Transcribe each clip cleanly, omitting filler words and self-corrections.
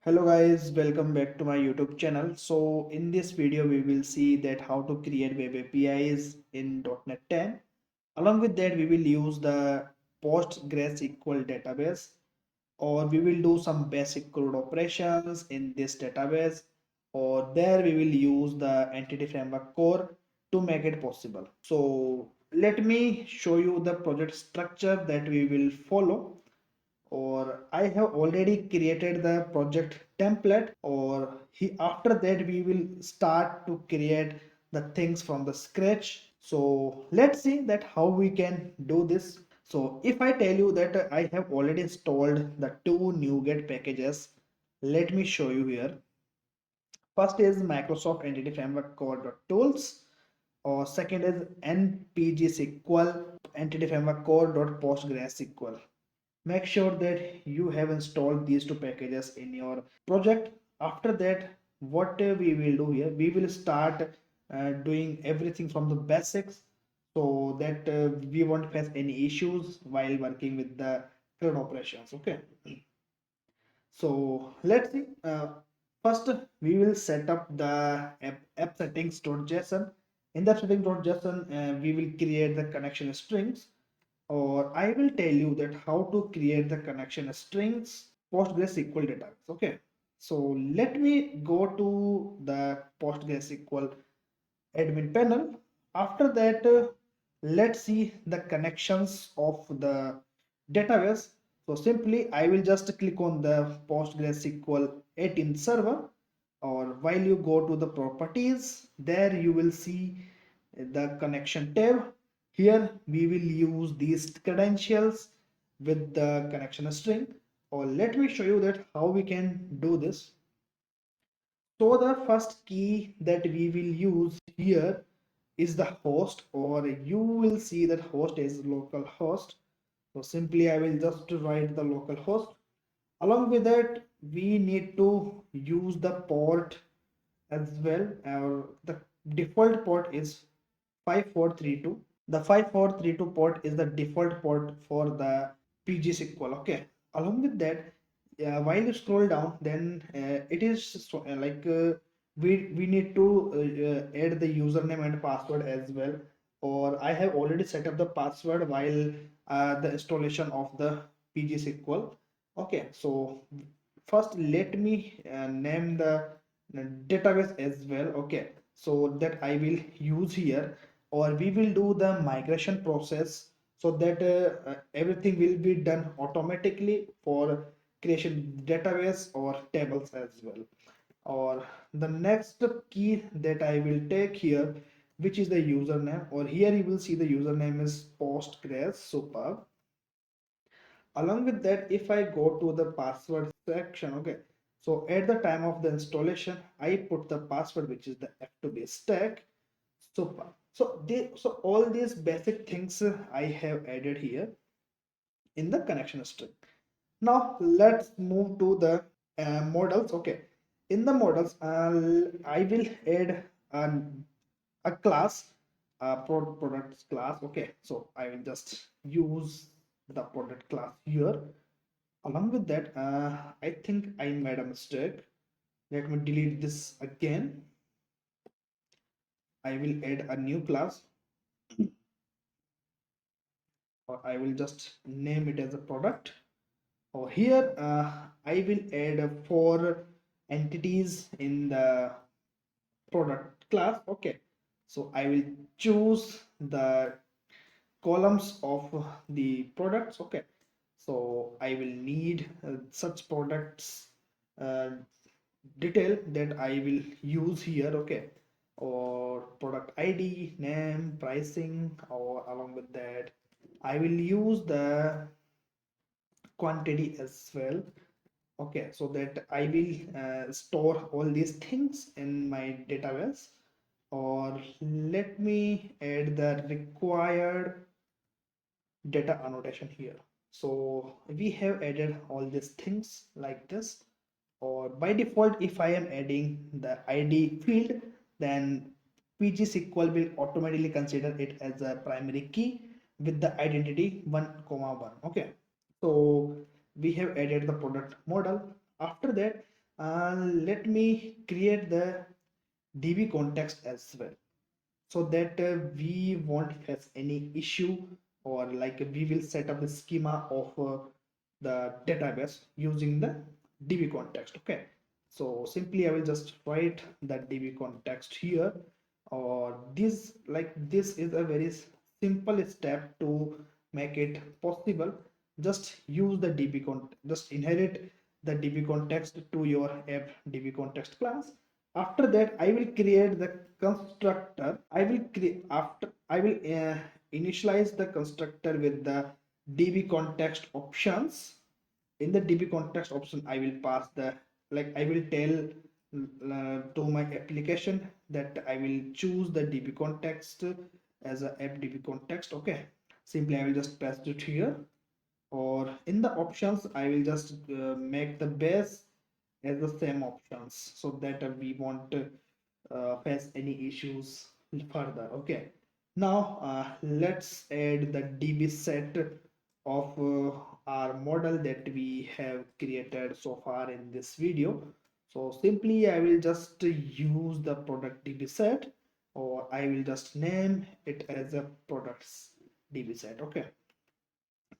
Hello guys, welcome back to my YouTube channel. So in this video we will see that how to create web APIs in .NET 10. Along with that we will use the PostgreSQL database, or we will do some basic CRUD operations in this database, or there we will use the entity framework core to make it possible. So let me show you the project structure that we will follow. Or I have already created the project template, or after that we will start to create the things from the scratch. So let's see that how we can do this. So if I tell you that I have already installed the two NuGet packages, let me show you here. First is Microsoft Entity Framework Core Tools, or second is npgsql Entity Framework Core PostgreSQL. Make sure that you have installed these two packages in your project. After that, what we will do here, we will start doing everything from the basics, so that we won't face any issues while working with the CRUD operations. Okay, so let's see. First we will set up the app settings.json. In that settings.json, we will create the connection strings, or I will tell you that how to create the connection strings PostgreSQL database. Okay, so let me go to the PostgreSQL admin panel. After that, let's see the connections of the database. So simply I will just click on the PostgreSQL 18 server, or while you go to the properties, there you will see the connection tab. Here we will use these credentials with the connection string, or let me show you that how we can do this. So the first key that we will use here is the host, or you will see that host is local host. So simply I will just write the local host. Along with that, we need to use the port as well. Our the default port is 5432. The 5432 port is the default port for the PGSQL. Okay. Along with that, while you scroll down, then it is so, we need to add the username and password as well. Or I have already set up the password while the installation of the PGSQL. Okay, so first let me name the database as well. Okay, so that I will use here, or we will do the migration process, so that everything will be done automatically for creation database or tables as well. Or the next key that I will take here, which is the username, or here you will see the username is Postgres. Superb. Along with that, if I go to the password section, okay, so at the time of the installation I put the password, which is the f2b stack. Super. So all these basic things I have added here in the connection string. Now let's move to the models. Okay, in the models, I will add a class, products class. Okay, so I will just use the product class here. Along with that, I think I made a mistake. Let me delete this again. I will add a new class, or I will just name it as a product. Or here I will add four entities in the product class. Okay, so I will choose the columns of the products. Okay, so I will need such products uh, detail that I will use here. Okay, or product ID, name, pricing, or along with that I will use the quantity as well. Okay, so that I will store all these things in my database. Or let me add the required data annotation here. So we have added all these things like this. Or by default, if I am adding the ID field, then PGSQL will automatically consider it as a primary key with the identity 1 comma 1. Okay, so we have added the product model. After that, Let me create the DB context as well, so that we won't face any issue, or like we will set up the schema of the database using the DB context. Okay, so simply I will just write the DB context here, or this is a very simple step to make it possible. Just use the DB context, just inherit the DB context to your app DB context class. After that, I will create the constructor. I will create after I will initialize the constructor with the DB context options. In the DB context option, I will pass the, like I will tell to my application that I will choose the DB context as a app DB context. Okay, simply I will just pass it here, or in the options I will just make the base as the same options, so that we won't face any issues further. Okay, now let's add the DB set of our model that we have created so far in this video. So simply I will just use the product DB set, or I will just name it as a products DB set. Okay,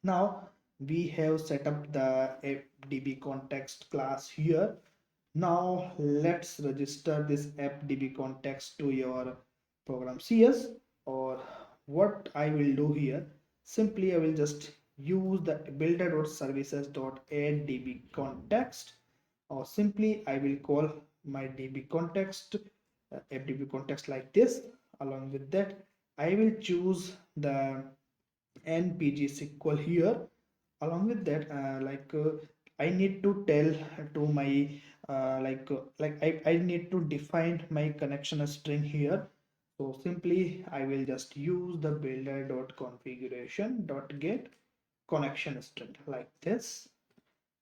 now we have set up the app-db context class here. Now let's register this app-db context to your program CS, or what I will do here, simply I will just use the builder.services.add-db context, or simply I will call my db context app-db context like this. Along with that, I will choose the npg here. Along with that, I need to tell to my I need to define my connection string here. So simply I will just use the builder.configuration.get connection string like this.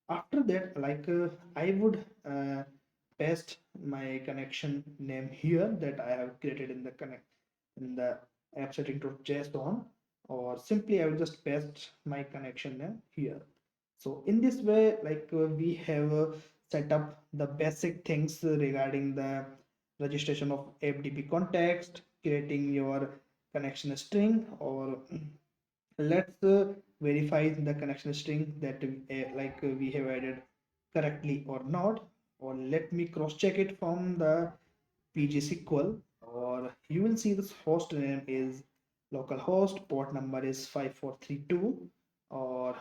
After that, I would paste my connection name here that I have created in the connect in the app setting.json, or simply I will just paste my connection name here. So in this way, we have set up the basic things regarding the registration of FDP context, creating your connection string, or let's verify the connection string that we have added correctly or not, or let me cross check it from the PostgreSQL, or you will see this host name is localhost, port number is 5432, or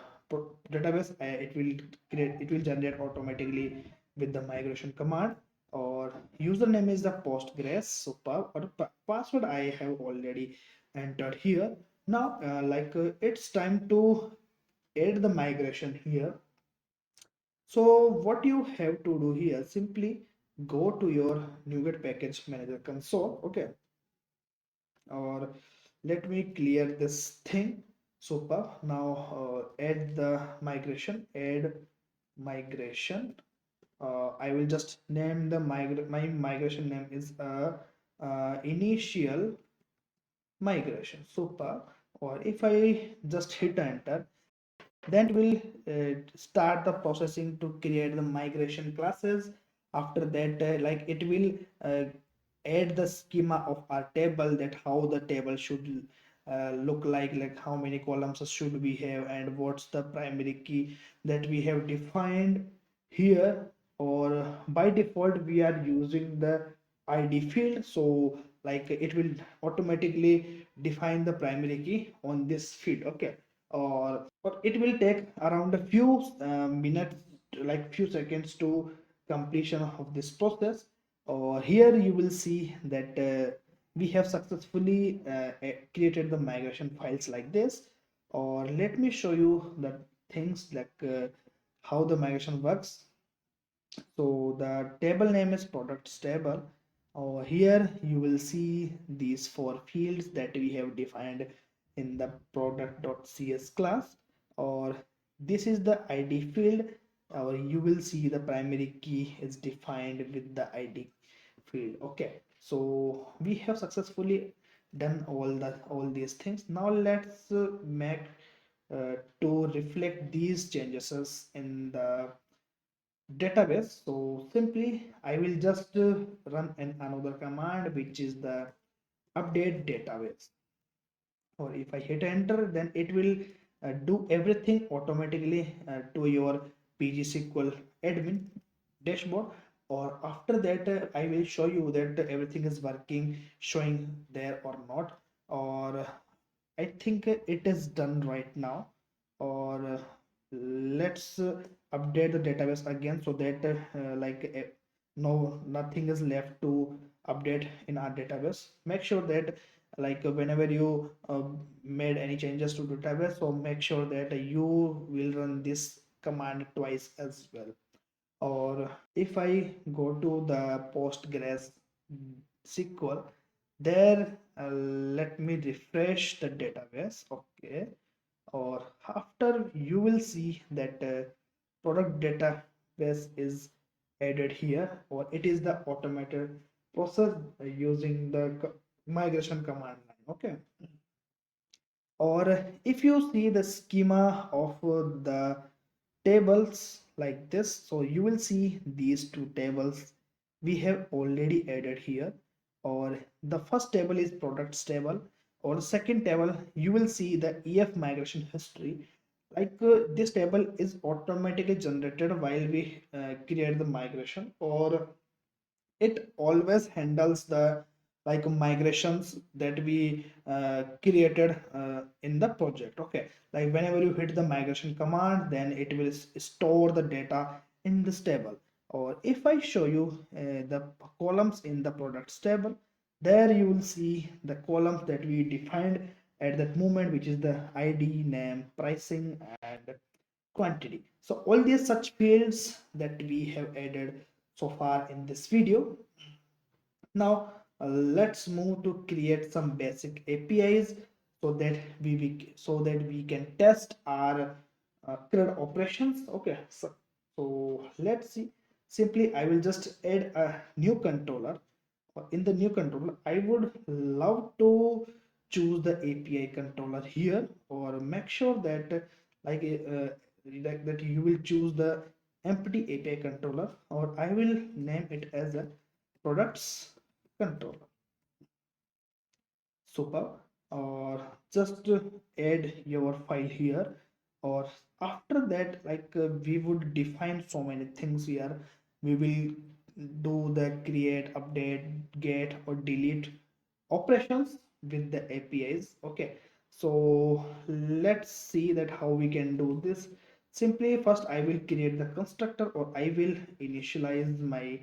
database it will generate automatically with the migration command, or username is the Postgres. So password I have already entered here. Now it's time to add the migration here. So what you have to do here, simply go to your NuGet package manager console. Okay, or let me clear this thing. Super. Now add the migration. Add migration. I will just name the my migration name is initial migration. Super. Or if I just hit enter, then it will start the processing to create the migration classes. After that, it will add the schema of our table, that how the table should look like how many columns should we have, and what's the primary key that we have defined here. Or by default we are using the id field, so it will automatically define the primary key on this field. Okay, or it will take around a few minutes, like few seconds to completion of this process. Or here you will see that we have successfully created the migration files like this. Or let me show you the things how the migration works. So the table name is products table. Over here you will see these four fields that we have defined in the product.cs class. Or this is the id field, or you will see the primary key is defined with the id field. Okay, so we have successfully done all these things. Now let's make to reflect these changes in the database. So simply I will just run another command, which is the update database. Or if I hit enter, then it will do everything automatically to your PGSQL admin dashboard. Or after that, I will show you that everything is working, showing there or not. Or I think it is done right now. Or let's update the database again, so that no, nothing is left to update in our database. Make sure that whenever you made any changes to database, so make sure that you will run this command twice as well. Or if I go to the Postgres SQL, there let me refresh the database. Okay. Or after, you will see that product database is added here, or it is the automated process using the migration command line. Okay. Or if you see the schema of the tables like this, so you will see these two tables we have already added here. Or the first table is products table, or the second table you will see the EF migration history. This table is automatically generated while we create the migration, or it always handles the migrations that we created in the project. Okay, like whenever you hit the migration command, then it will store the data in this table. Or if I show you the columns in the products table, there you will see the columns that we defined at that moment, which is the ID, name, pricing, and quantity. So all these such fields that we have added so far in this video. Now let's move to create some basic APIs, so that we can test our CRUD operations. Okay, so let's see. Simply, I will just add a new controller. In the new controller, I would love to choose the API controller here, or make sure that like that you will choose the empty API controller, or I will name it as a products controller. Super. Or just add your file here. Or after that, we would define so many things here. We will do the create, update, get, or delete operations with the APIs. Okay, so let's see that how we can do this. Simply, first I will create the constructor, or I will initialize my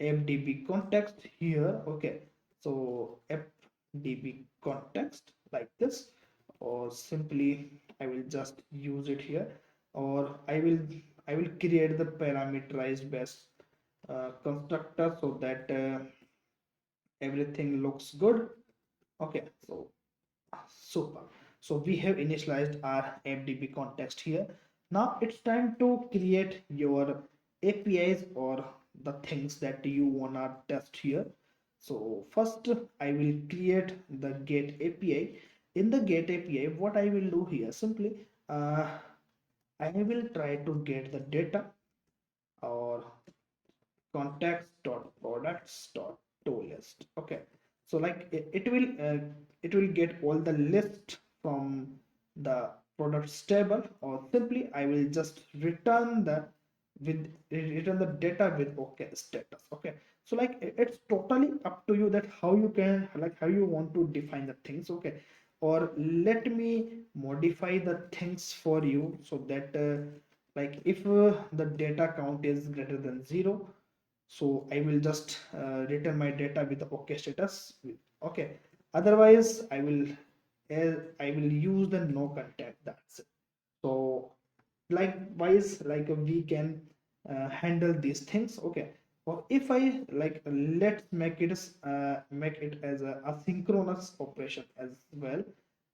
fdb context here. Okay, so fdb context like this. Or simply I will just use it here. Or I will create the parameterized base constructor, so that everything looks good. Okay, so super. So we have initialized our fdb context here. Now it's time to create your APIs, or the things that you wanna test here. So first I will create the get API. In the get API, what I will do here, simply I will try to get the data, or contacts.products.toList. Okay, so it will get all the list from the products table. Or simply I will just return the data with okay status. Okay, so it's totally up to you that how you can, how you want to define the things. Okay, or let me modify the things for you, so that if the data count is greater than 0, so I will just return my data with the okay status. Okay, otherwise I will use the no content. That's it. So likewise, we can handle these things. Okay, or if I let's make it as a asynchronous operation as well.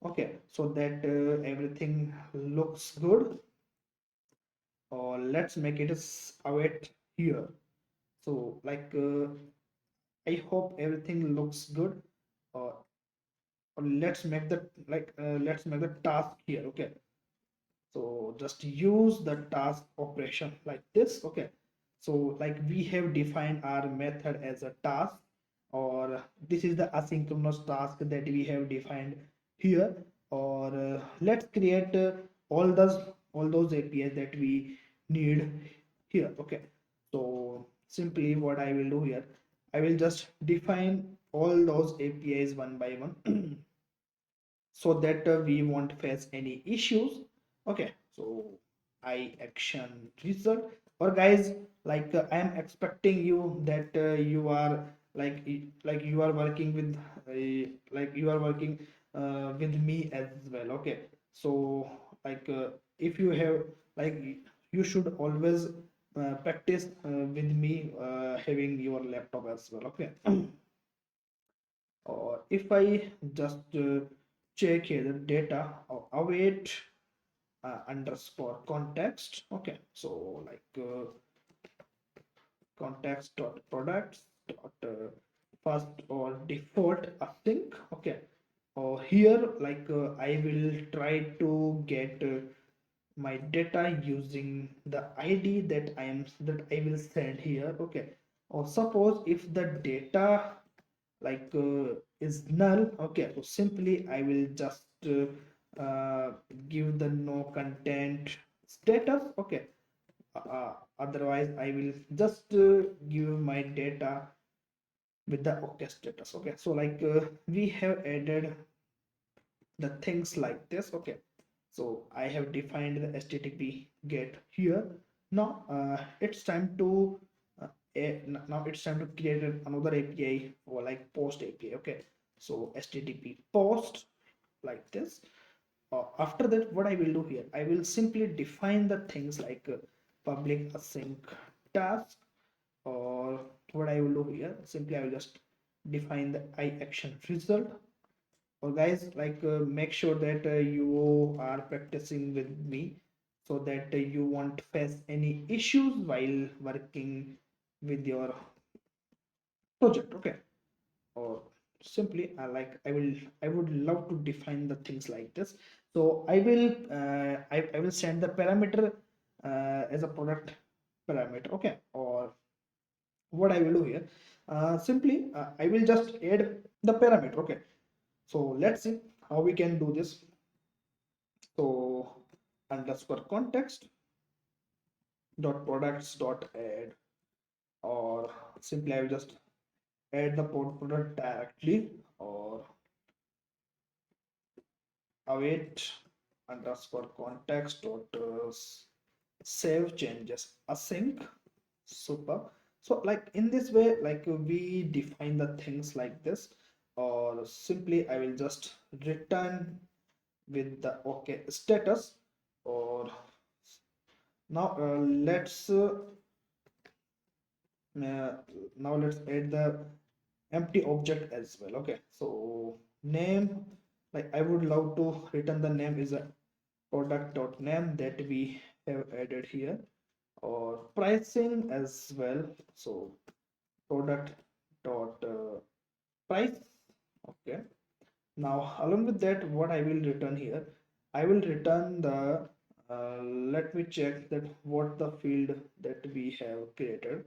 Okay, so that everything looks good. Or let's make it as await here. So I hope everything looks good. Or let's make the task here. Okay, so just use the task operation like this. Okay, So like we have defined our method as a task, or this is the asynchronous task that we have defined here. Or let's create all those APIs that we need here. Okay, so simply what I will do here, I will just define all those APIs one by one so that we won't face any issues. Okay, so I action result. Or guys, like I am expecting you that you are like you are working with like you are working with me as well. Okay, so like if you have like you should always practice with me having your laptop as well. Okay, or if I just check here the data or await underscore context. Okay, so like context dot products dot first or default async. Okay, or here like I will try to get my data using the ID that I will send here. Okay, or suppose if the data like is null. Okay, so simply I will just give the no content status. Okay, otherwise I will just give my data with the okay status. Okay, so like we have added the things like this. Okay, so I have defined the http get here. Now it's time to now it's time to create another API for like post API. Okay, so http post like this. After that, what I will do here, I will simply define the things like public async task. Or what I will do here, simply I will just define the I action result. Or guys, like make sure that you are practicing with me so that you won't face any issues while working with your project. Okay, or simply I would love to define the things like this. So I will send the parameter as a product parameter. Okay, or what I will do here, simply I will just add the parameter. Okay, so let's see how we can do this. So underscore context dot products dot add, or simply I will just add the product directly. Or await underscore context dot save changes async. Super. So like in this way, like we define the things like this. Or simply I will just return with the okay status. Or now uh, now let's add the empty object as well. Okay, so name, like I would love to return the name is a product dot name that we have added here. Or pricing as well, so product dot price. Okay, now along with that, what I will return here, I will return the let me check that what the field that we have created,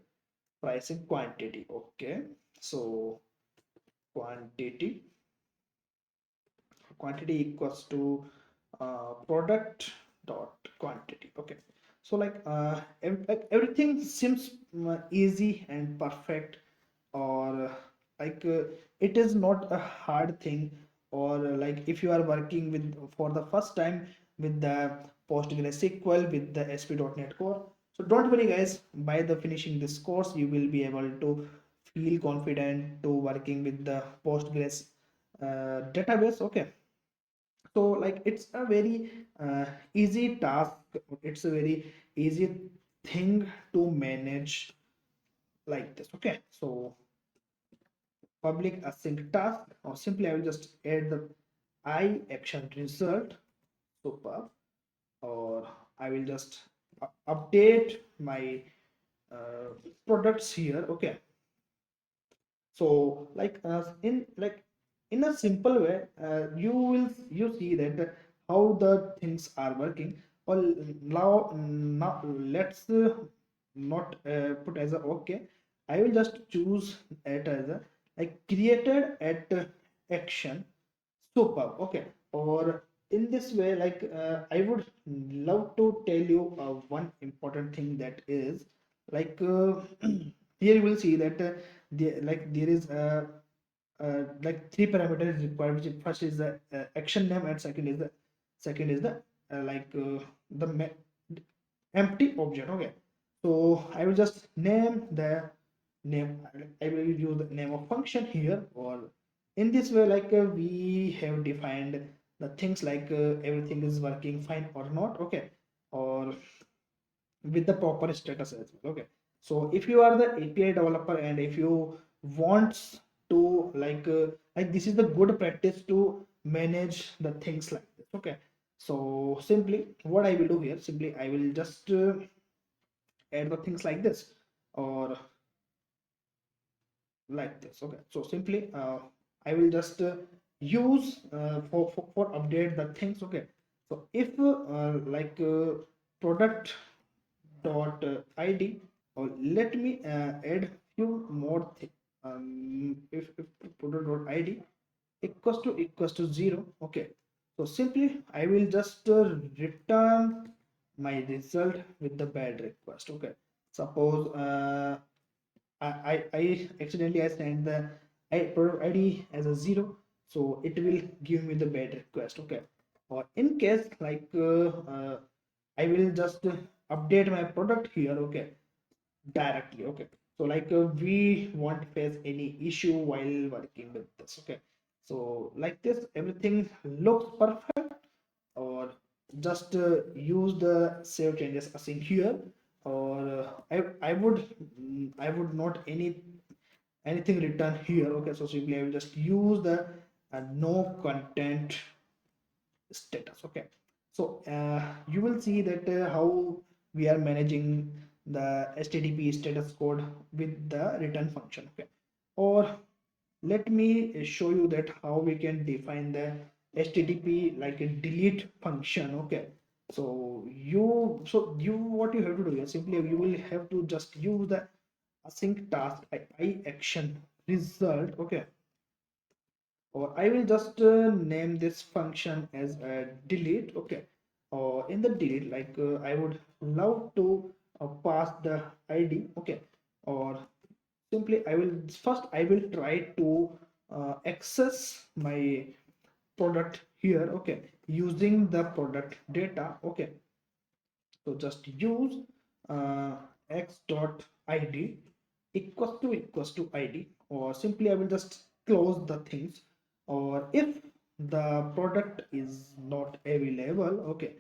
pricing quantity. Okay, so quantity quantity equals to product dot quantity. Okay, so like like everything seems easy and perfect. Or like it is not a hard thing. Or like if you are working with for the first time with the PostgreSQL with the ASP.NET Core, so don't worry guys, by the finishing this course you will be able to feel confident to working with the Postgres database. Okay, so like it's a very easy task, it's a very easy thing to manage like this. Okay, so public async task, or simply I will just add the I action result. Super. Or I will just update my products here. Okay, so like in a simple way you see that how the things are working. Well, now let's not put as a okay. I will just choose it as a like created at action superb. Okay, or in this way, like I would love to tell you one important thing, that is like here you will see that there is like three parameters required, which first is the action name, and second is the the empty object. Okay, so I will just name the name. I will use the name of function here, or in this way, like we have defined the things like everything is working fine or not. Okay, or with the proper status as well. Okay, so if you are the API developer and if you want to like this is the good practice to manage the things like this. Okay, so simply what I will do here, simply I will just add the things like this, or like this. Okay, so simply I will just use for update the things. Okay, so if product dot id, or let me add few more things. If product dot id equals to 0. Okay, so simply I will just return my result with the bad request. Okay, suppose I accidentally I sent the product ID as a 0, so it will give me the bad request. Okay, or in case I will just update my product here. Okay, directly. Okay, so we won't face any issue while working with this. Okay, so like this everything looks perfect, or just use the save changes async here, or I would not anything return here. Okay, so simply I will just use the no content status. Okay, so you will see that how we are managing the http status code with the return function. Okay, or let me show you that how we can define the http like a delete function. Okay, so you what you have to do is simply you will have to just use the async task I action result. Okay, or I will just name this function as delete. Okay, or in the delete, I would love to pass the ID. Okay, or simply I will try to access my product here. Okay, using the product data. Okay, so just use uh, x dot id equals to id, or simply I will just close the things, or if the product is not available. Okay,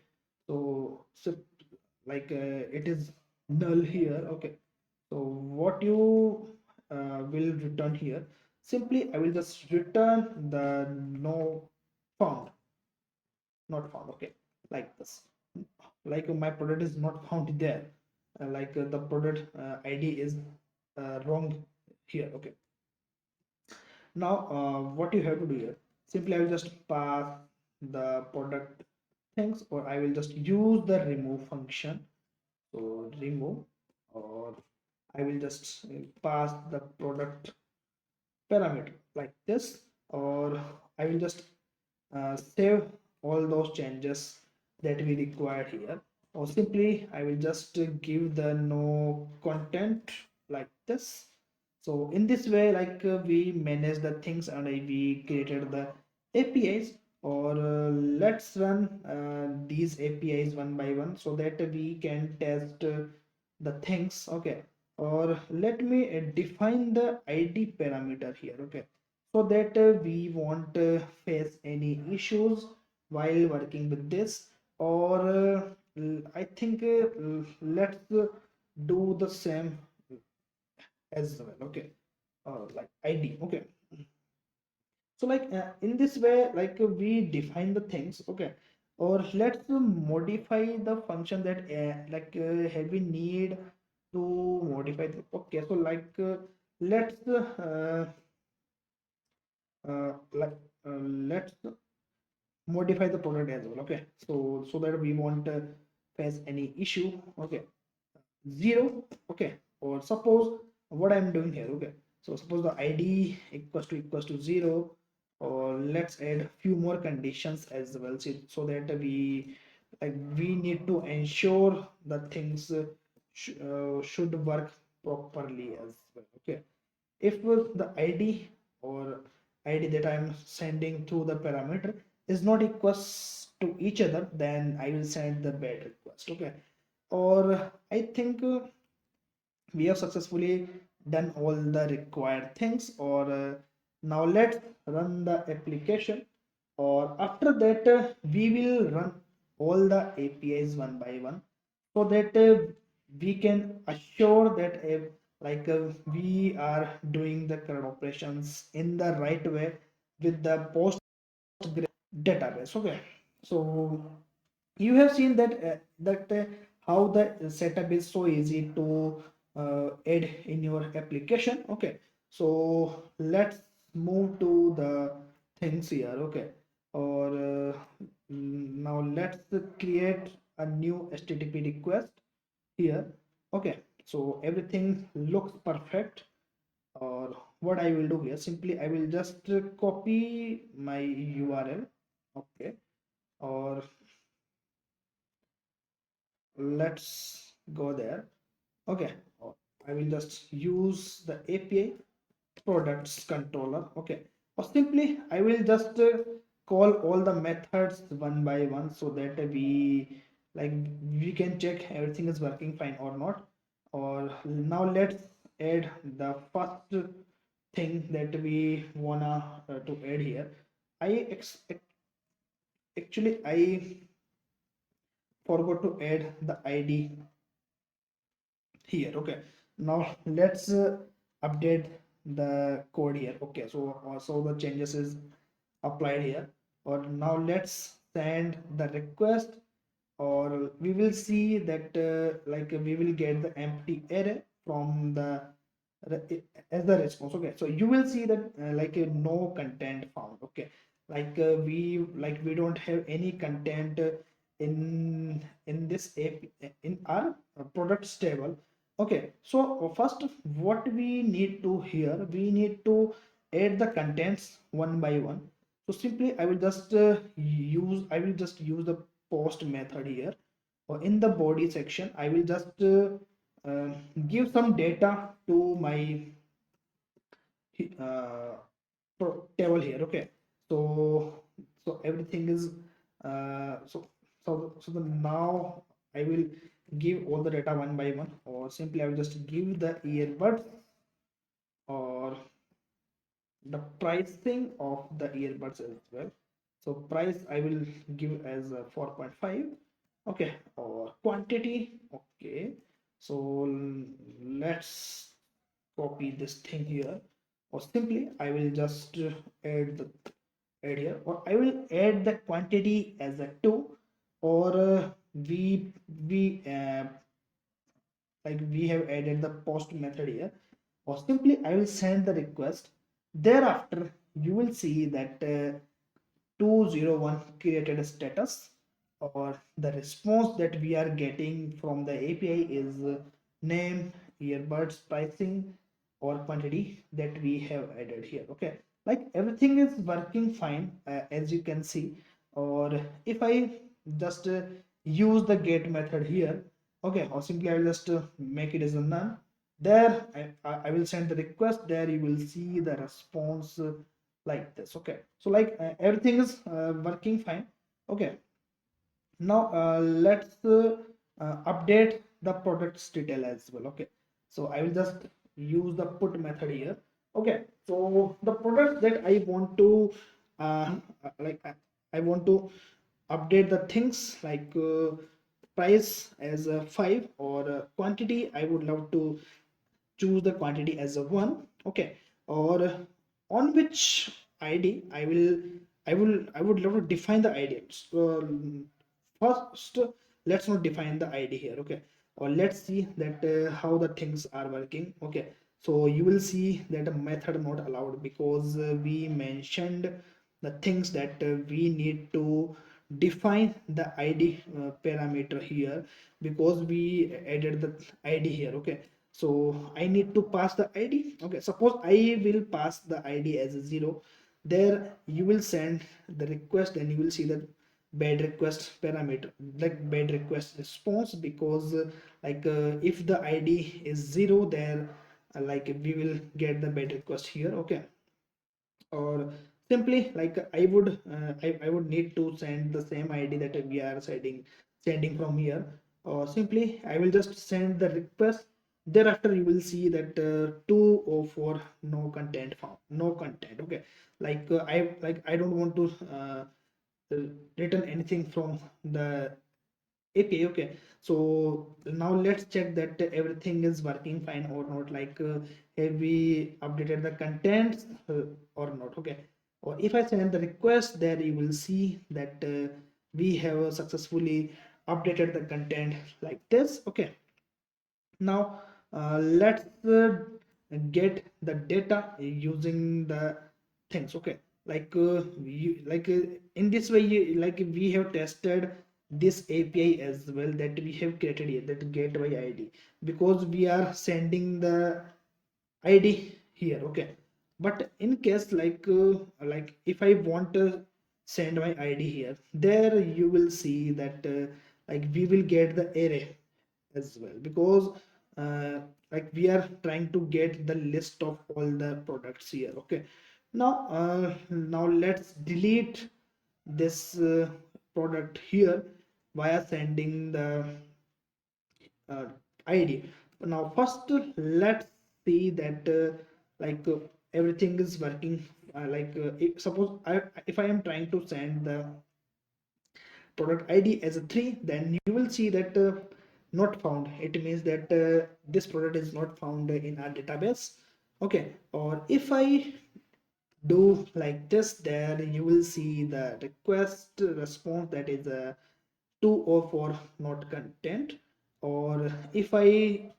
so it is null here. Okay, so what you will return here, simply I will just return the no found, not found. Okay, like this, my product is not found there, the product id is wrong here. Okay, now what you have to do here, simply I will just pass the product things, or I will just use the remove function. So remove, or I will just pass the product parameter like this, or I will just save all those changes that we required here, or simply I will just give the no content like this. So in this way, we manage the things, and we created the APIs, or let's run these APIs one by one so that we can test the things. Okay, or let me define the ID parameter here. Okay, so that we won't face any issues while working with this, or I think let's do the same as well. Okay, like id. Okay, so in this way, we define the things. Okay, or let's modify the function that have we need to modify the. Okay, so let's uh, like let's modify the product as well. Okay, so that we won't face any issue. Okay, 0. Okay, or suppose what I'm doing here. Okay, so suppose the id equals to 0, or let's add few more conditions as well, so that we need to ensure the things should work properly as well. Okay, if the id or id that I'm sending through the parameter is not equals to each other, then I will send the bad request. Okay, or I think we have successfully done all the required things, or now let's run the application, or after that we will run all the APIs one by one, so that we can assure that we are doing the CRUD operations in the right way with the PostgreSQL database. Okay, so you have seen that how the setup is so easy to add in your application. Okay, so let's move to the things here. Okay, or now let's create a new HTTP request here. Okay, so everything looks perfect. Or what I will do here, simply I will just copy my URL. Okay, or let's go there. Okay, I will just use the API products controller. Okay, or simply I will just call all the methods one by one, so that like we can check everything is working fine or not. Or now let's add the first thing that we wanna to add here. I actually I forgot to add the ID here. Okay, now let's update the code here. Okay, so the changes is applied here. Or now let's send the request, or we will see that we will get the empty array from the as the response. Okay, so you will see that no content found. Okay, we don't have any content in this app in our products table. Okay, so first what we need to here, we need to add the contents one by one. So simply I will just use the post method here, or in the body section I will just uh, give some data to my uh, table here. Okay, so everything is so now I will give all the data one by one, or simply I will just give the earbuds, or the pricing of the earbuds as well. So price I will give as 4.5. Okay, or quantity. Okay, so let's copy this thing here, or simply I will just add here, or I will add the quantity as a 2, or we we have added the post method here, or simply I will send the request. Thereafter you will see that 201 created a status, or the response that we are getting from the API is name, earbuds, pricing, or quantity that we have added here. Okay, like everything is working fine, as you can see. Or if I just use the get method here. Okay, or simply I will just make it as a none. There I will send the request. There you will see the response like this. Okay, so everything is working fine. Okay, now let's update the products detail as well. Okay, so I will just use the put method here. Okay, so the product that I want to uh, I want to update the things price as a 5, or quantity I would love to choose the quantity as a 1. Okay, or on which id I would love to define the id. So first let's not define the id here. Okay, or let's see that how the things are working. Okay, so you will see that a method not allowed, because we mentioned the things that we need to define the id parameter here, because we added the id here. Okay, so I need to pass the id. Okay, suppose I will pass the id as a 0. There you will send the request, and you will see the bad request parameter, like bad request response, because if the id is 0, there like we will get the bad request here. Okay, or simply like I would need to send the same id that we are sending from here, or simply I will just send the request. Thereafter you will see that 204 no content found, no content. Okay, I don't want to return anything from the API. Okay, so now let's check that everything is working fine or not. Have we updated the contents or not? Okay, or if I send the request, there you will see that we have successfully updated the content like this. Okay, now let's get the data using the things. Okay, in this way, we have tested this API as well that we have created here, that gateway ID, because we are sending the ID here. Okay, but in case if I want to send my ID here, there you will see that we will get the array as well, because uh, we are trying to get the list of all the products here. Okay, now let's delete this product here via sending the uh, id. Now first let's see that everything is working. If I am trying to send the product id as a 3, then you will see that not found. It means that this product is not found in our database. Okay, or if I do like this, there you will see the request response, that is 204 not content. Or if I'm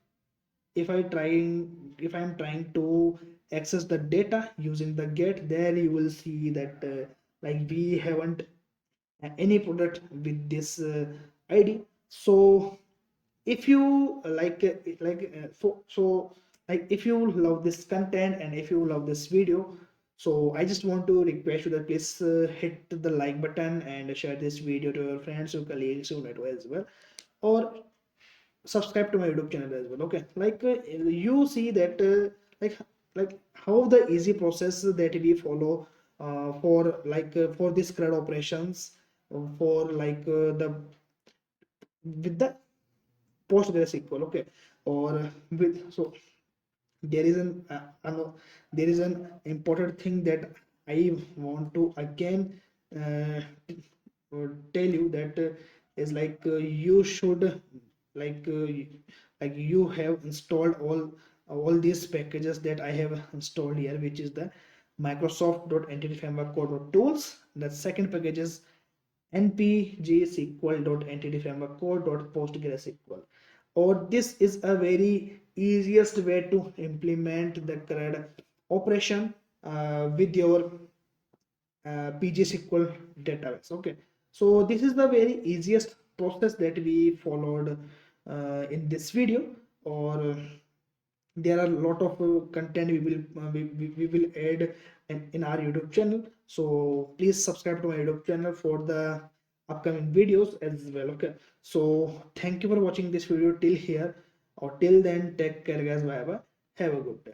trying to access the data using the get, there you will see that we haven't any product with this id. So if you if you love this content and if you love this video, so I just want to request you that please hit the like button and share this video to your friends, your colleagues, your network as well, or subscribe to my YouTube channel as well. Okay, you see that like how the easy process that we follow for this CRUD operations, for the with the PostgreSQL. Okay, or with so there is there is an important thing that I want to again uh, tell you, that is you should like uh, you have installed all these packages that I have installed here, which is the Microsoft.entity framework core.tools. The second package is npgsql.entityframework or this is a very easiest way to implement the CRUD operation with your PGSQL database. Okay, so this is the very easiest process that we followed in this video. Or there are a lot of content we will add in our YouTube channel. So please subscribe to my YouTube channel for the upcoming videos as well. Okay, so thank you for watching this video till here, or till then, take care guys. Bye bye, have a good day.